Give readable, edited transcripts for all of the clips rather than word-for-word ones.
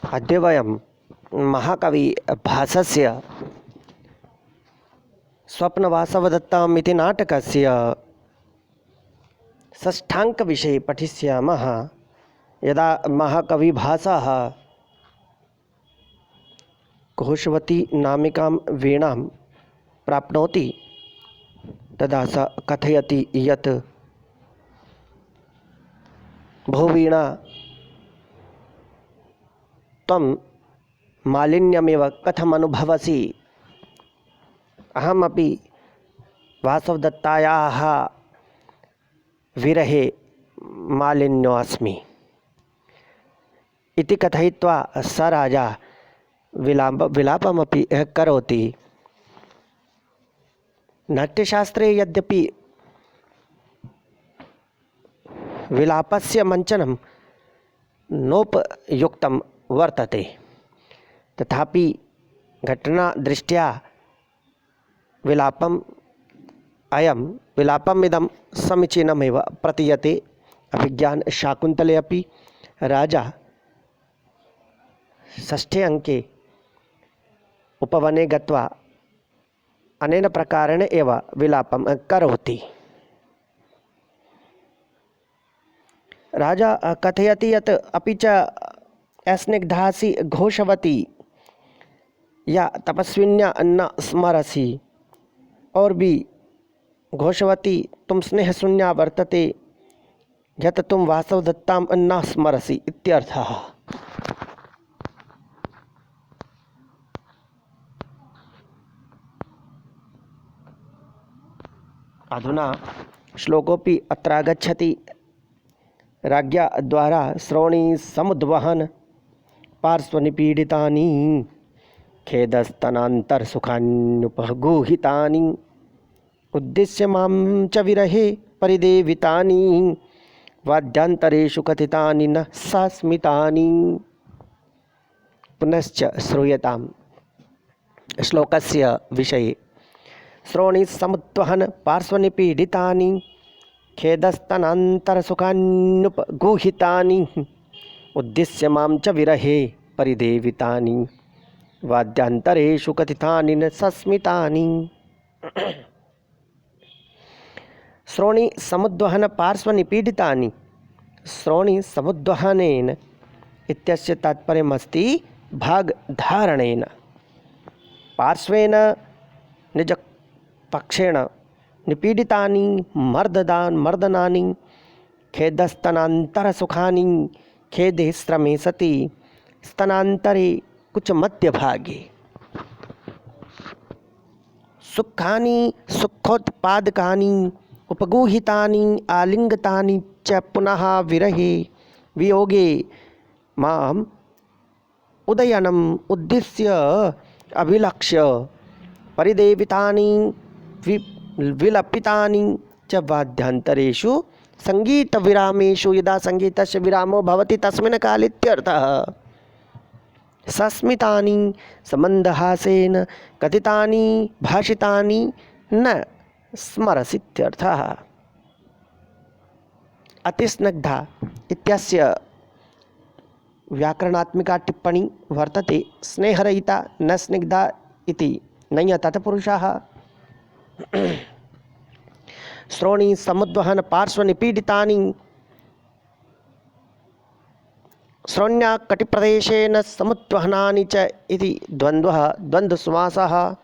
अद्य वयं महाकवि भासस्य स्वप्नवासवदत्तम् इति नाटकस्य षष्ठाङ्कविषये पठिष्यामः। यदा महाकवि भासः घोषवती नामिकां वीणां प्राप्नोति तदा स कथयति यत् भो वीणा, त्वं मालिन्यमेव कथमनुभवसि? अहमपि वासवदत्तायाः विरहे मालिन्योऽस्मि इति कथयित्वा स राजा विलापमपि करोति। नाट्यशास्त्रे यद्यपि विलापस्य मञ्चनं नोपयुक्तं वर्तते, तथापि घटनादृष्ट्या विलापमिदं समीचीनमेव प्रतीयते। अभिज्ञानशाकुन्तले अपि राजा षष्ठे अंके उपवने गत्वा अनेन प्रकारेण एव विलापं करोति। राजा कथयति यत् अपि च स्निग्धासि घोषवती या तपस्विन्या न स्मरसि, और भी घोषवती तुम स्नेहशून्या वर्तते यत् तुम वासवदत्तां न स्मरसि इत्यर्थः। अधुना श्लोकोऽपि अत्र आगच्छति। राज्ञा द्वारा श्रोणी समुद्वहन पार्श्वनिपीडितानि खेदस्तनान्तरसुखान्युपगूहितानि उद्दिश्य मां च विरहे परिदेवितानि वाद्यांतरेषु कथितानि न सस्मितानि। पुनश्च श्रूयतां श्लोकस्य विषये। श्रोणी समुद्वहन पार्श्वनिपीडितानि खेदस्तनान्तरसुखान्युपगूहितानि उद्दिश्य मां च विरहे परिदेवितानि वाद्यांतरेषु कथितानि न सस्मितानि। श्रोणी समुद्वहन पार्श्वनिपीडितानि। श्रोणी समुद्वहनेन इत्यस्य तात्पर्यमस्ति भागधारणेन। पार्श्वेन निजपक्षेण निपीडितानि मर्दनानि खेदस्तनान्तरसुखानि खेदे श्रमे सति स्तनान्तरे कुछ मध्यभागे सुखानि सुखोत्पादकानि उपगूहितानि आलिंगतानि च पुनः विरहे वियोगे माम उदयनम उद्दिश्य अभिलक्ष्य परिदेवितानि विलपितानि च वाद्यांतरेषु संगीतविरामेषु यदा संगीतस्य विरामो भवति तस्मिन् काले इत्यर्थः। सस्मितानि समन्दहासेन कथितानि भाषितानि न स्मरसीत्यर्थः। अतिस्निग्धा इत्यस्य व्याकरणात्मिका टिप्पणी वर्तते। स्नेहरहिता न स्निग्धा इति नञ् तत्पुरुषः। श्रोणी समुद्वहन पार्श्वनिपीडितानि। श्रोण्या कटिप्रदेशेन समुद्वहनानि च इति द्वन्द्वसमासः।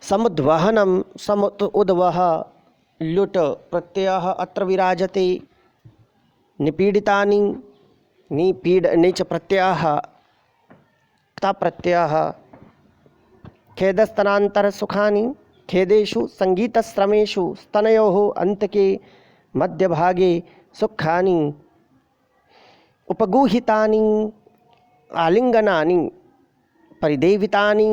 समुद्वहनं समुत् उद्वह लुट् प्रत्ययः अत्र विराजते। निपीडितानि नीच प्रत्ययः क्ता प्रत्ययः। खेदस्तनान्तरसुखानि खेदेषु संगीतश्रमेषु स्तनयोः अन्तके मध्यभागे सुखानि उपगूहितानि आलिंगनानि परिदेवितानि।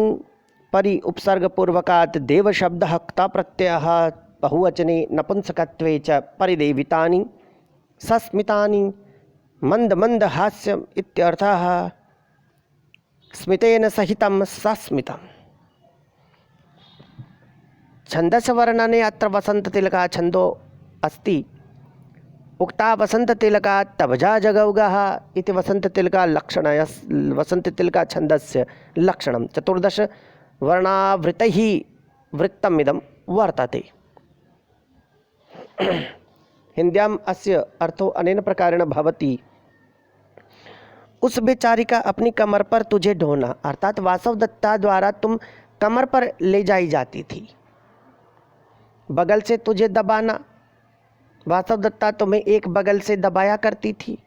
परि उपसर्गपूर्वकात् देवशब्दः क्ता प्रत्ययः बहुवचने नपुंसकत्वे च परिदेवितानि। सस्मितानि मन्दमन्दहास्यम् इत्यर्थः। स्मितेन सहितं सस्मितम्। छन्दसवर्णने अत्र वसन्ततिलकः छन्दो अस्ति। उक्ता वसन्ततिलकात् तवजा जगौगः इति वसन्ततिलका लक्षण वसन्ततिलका छन्दस्य लक्षणं 14 वर्णावृतैः वृत्तमिदं वर्तते। हिंद्याम् अस्य अर्थो अनेन प्रकारेण भवति, उस बेचारी का अपनी कमर पर तुझे ढोना, अर्थात वासव दत्ता द्वारा तुम कमर पर ले जाई जाती थी, बगल से तुझे दबाना, वासव दत्ता तुम्हें एक बगल से दबाया करती थी,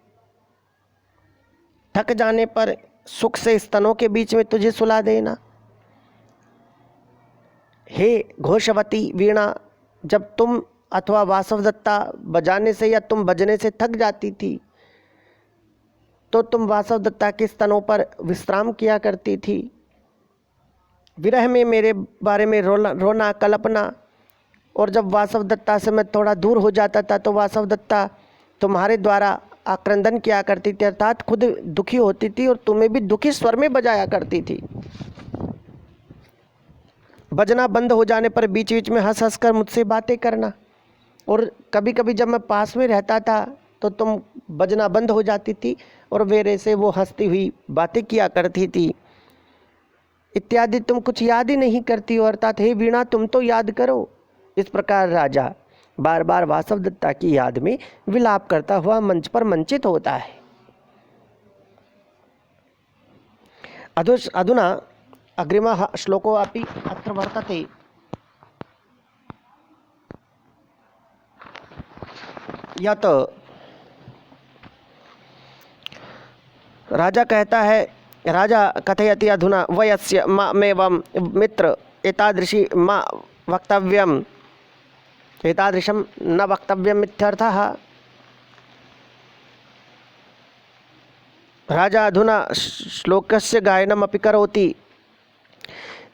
थक जाने पर सुख से स्तनों के बीच में तुझे सुला देना। हे घोषवती वीणा, जब तुम अथवा वासव दत्ता बजाने से या तुम बजने से थक जाती थी तो तुम वासव दत्ता के स्तनों पर विश्राम किया करती थी। विरह में मेरे बारे में रोना कल्पना, और जब वासव दत्ता से मैं थोड़ा दूर हो जाता था तो वासव दत्ता तुम्हारे द्वारा आक्रंदन किया करती थी, अर्थात खुद दुखी होती थी और तुम्हें भी दुखी स्वर में बजाया करती थी। बजना बंद हो जाने पर बीच बीच में हंस हंस कर मुझसे बातें करना, और कभी कभी जब मैं पास में रहता था तो तुम बजना बंद हो जाती थी और मेरे से वो हंसती हुई बातें किया करती थी इत्यादि। तुम कुछ याद ही नहीं करती हो, अर्थात हे वीणा तुम तो याद करो। इस प्रकार राजा बार बार वासव दत्ता की याद में विलाप करता हुआ मंच पर मंचित होता है। अधुना अग्रिमः श्लोको अपि अत्र वर्तते। यत् राजा कहता है, राजा कथयति अधुना वयस्य मामेवं मित्र एतादृशी मा वक्तव्यम, एतादृशं न वक्तव्यम् इत्यर्थः। राजा अधुना श्लोकस्य गायनमपि करोति।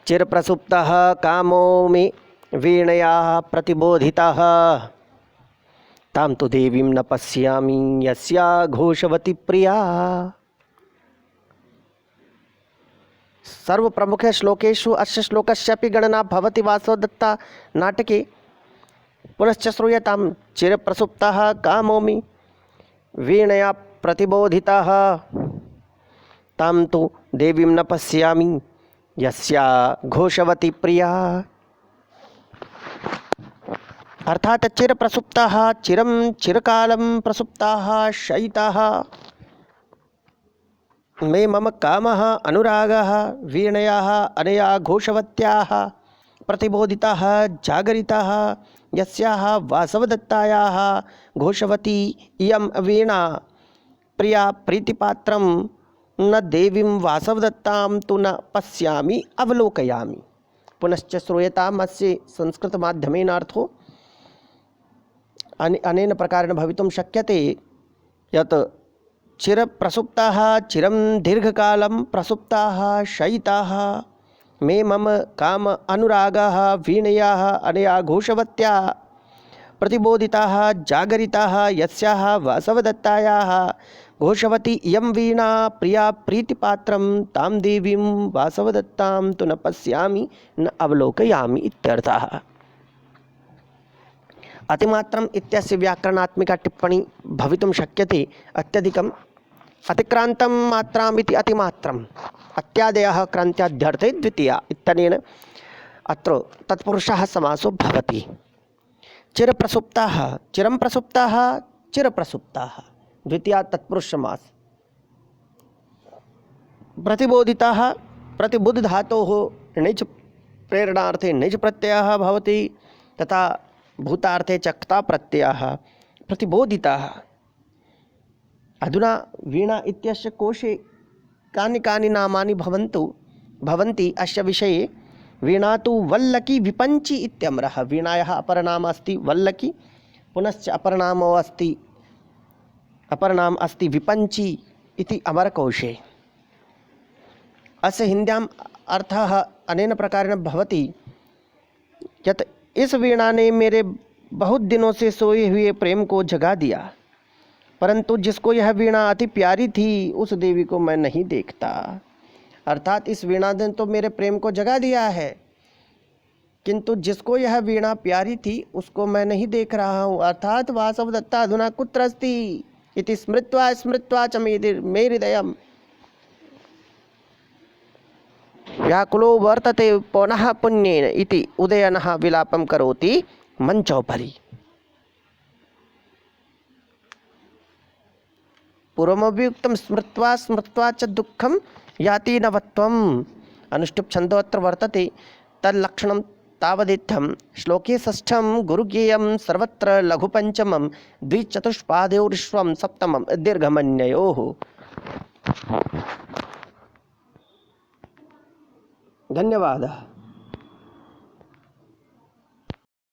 चिरप्रसुप्तः कामो मे वीणया प्रतिबोधितः, तां तु देवीं न पश्यामि यस्या घोषवती प्रिया। सर्वप्रमुख श्लोकेषु अस्य श्लोकस्यापि गणना भवति वासव दत्ता नाटके। पुनश्च श्रूयतां। चिरप्रसुप्तः कामो मे वीणया प्रतिबोधितः, तां तु देवीं न पश्यामि यस्या घोषवती प्रिया। अर्थात चिरप्रसुप्तः चिरं चिरकालं प्रसुप्ताः शयिताः मे मम कामः अनुरागः वीणयाः अनया घोषवत्याः प्रतिबोधितः जागरितः यस्याः वासवदत्तायाः घोषवती इयं वीणा प्रिया प्रीतिपात्रं न देवीं वासवदत्तां तु न पश्यामि अवलोकयामि। पुनश्च श्रूयताम्। अस्य संस्कृतमाध्यमेन अर्थो अनेन प्रकारेण भवितुं शक्यते यत् चिरप्रसुप्ताः चिरं दीर्घकालं प्रसुप्ताः शयिताः मे मम काम अनुरागाः वीणयाः अनया घोषवत्याः प्रतिबोधिताः जागरिताः यस्याः वासवदत्तायाः घोषवती इयं वीणा प्रिया प्रीतिपात्रं तां देवीं वासवदत्तां तु न पश्यामि न अवलोकयामि इत्यर्थः। अतिमात्रम इत्यस्य व्याकरणात्मिका टिप्पणी भवितुं शक्यते। अत्यधिकम् अतिक्रांतं मात्राम् इति अतिमात्रम्, अत्यादयः क्रान्त्याद्यर्थे द्वितीया इत्यनेन अत्र तत्पुरुषः समासो भवति। चिरप्रसुप्ताः चिरं प्रसुप्ताः चिरप्रसुप्ताः द्वितीया तत्पुरुष समास। प्रतिबोधिताः प्रतिबुद्ध धातोः णिच् प्रेरणार्थे णिच् प्रत्ययः भवति, तथा भूतार्थे चक्ता प्रत्ययः प्रतिबोधिताः। अधुना वीणा इत्यस्य कोशे कानि कानि नामानि भवन्ति अस्य विषये। वीणा तु वल्लकी विपञ्ची इत्यम्रः। वीणायाः अपरनाम अस्ति वल्लकी, पुनश्च अपरनाम अस्ति विपञ्ची इति अमरकोशे। अस्य हिन्द्याम् अर्थः अनेन प्रकारेण भवति यत् इस वीणा ने मेरे बहुत दिनों से सोए हुए प्रेम को जगा दिया, परंतु जिसको यह वीणा अति प्यारी थी उस देवी को मैं नहीं देखता। अर्थात इस वीणा ने तो मेरे प्रेम को जगा दिया है, किंतु जिसको यह वीणा प्यारी थी उसको मैं नहीं देख रहा हूँ। अर्थात वासवदत्ता अधुना कुत्र अस्ति इति स्मृत्वा स्मृत्वा च मे हृदयम् व्याकुलो वर्तते पुनः पुण्येन इति उदयनः विलापं करोति मंचोपरि। पूर्वमभियुक्तं स्मृत्वा स्मृत्वा च दुःखं याति नवत्वम्। अनुष्टुप् छन्दोऽत्र वर्तते तल्लक्षणं तावदित्थं। श्लोके षष्ठं गुरुज्ञेयं सर्वत्र लघुपञ्चमं द्विचतुष्पादयोरिश्वं सप्तमं दीर्घमन्ययोः। धन्यवादः।